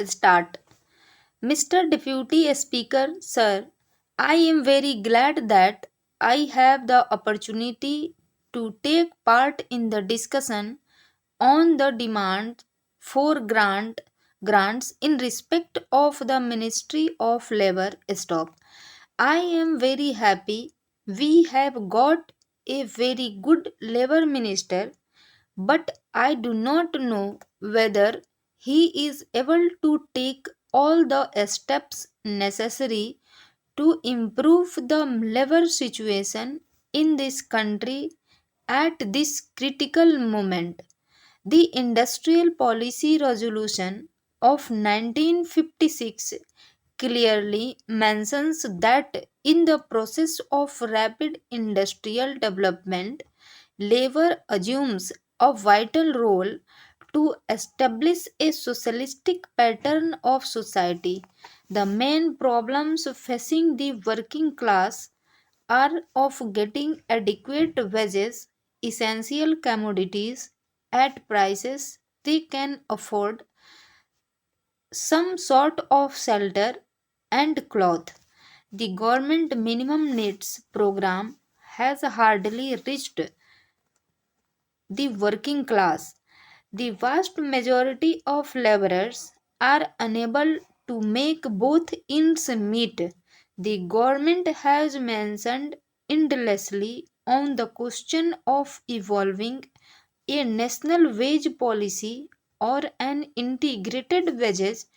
Start. Mr. Deputy Speaker, sir, I am very glad that I have the opportunity to take part in the discussion on the demand for grants in respect of the Ministry of Labor stock. I am very happy we have got a very good labor minister, but I do not know whether he is able to take all the steps necessary to improve the labor situation in this country at this critical moment. The Industrial Policy Resolution of 1956 clearly mentions that in the process of rapid industrial development, labor assumes a vital role to establish a socialistic pattern of society. The main problems facing the working class are of getting adequate wages, essential commodities at prices they can afford, some sort of shelter and cloth. The government minimum needs program has hardly reached the working class. The vast majority of laborers are unable to make both ends meet. The government has mentioned endlessly on the question of evolving a national wage policy or an integrated wages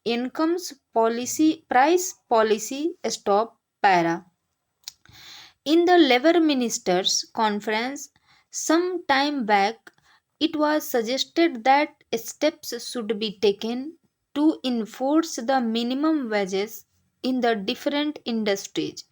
incomes policy price policy. Stop para. In the Labor Ministers' Conference some time back, it was suggested that steps should be taken to enforce the minimum wages in the different industries.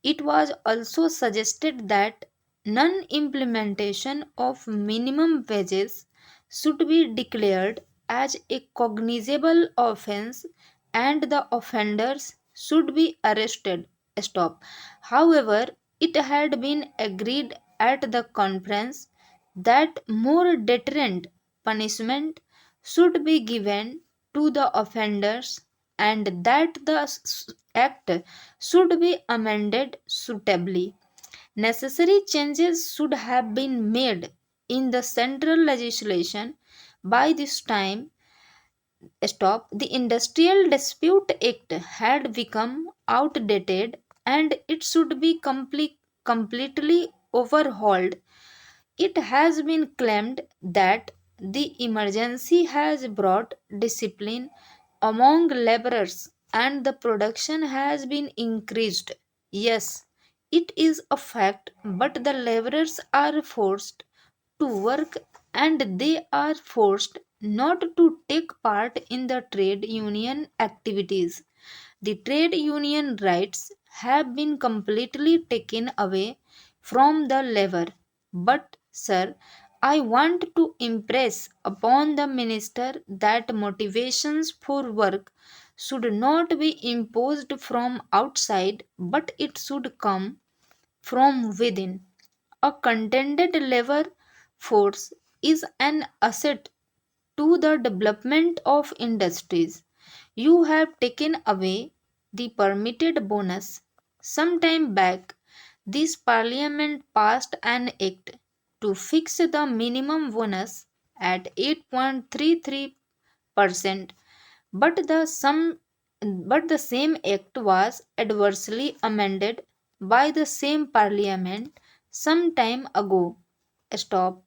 It was also suggested that non implementation of minimum wages should be declared as a cognizable offense and the offenders should be arrested. Stop. However, it had been agreed at the conference that more deterrent punishment should be given to the offenders and that the act should be amended suitably. Necessary changes should have been made in the central legislation by this time. Stop. The Industrial Dispute Act had become outdated and it should be completely overhauled. It has been claimed that the emergency has brought discipline among laborers and the production has been increased. Yes, it is a fact, but the laborers are forced to work and they are forced not to take part in the trade union activities. The trade union rights have been completely taken away from the labor. But, sir, I want to impress upon the minister that motivations for work should not be imposed from outside, but it should come from within. A contented labor force is an asset to the development of industries. You have taken away the permitted bonus. Some time back, this parliament passed an act to fix the minimum bonus at 8.33%, but the same act was adversely amended by the same parliament some time ago. Stop.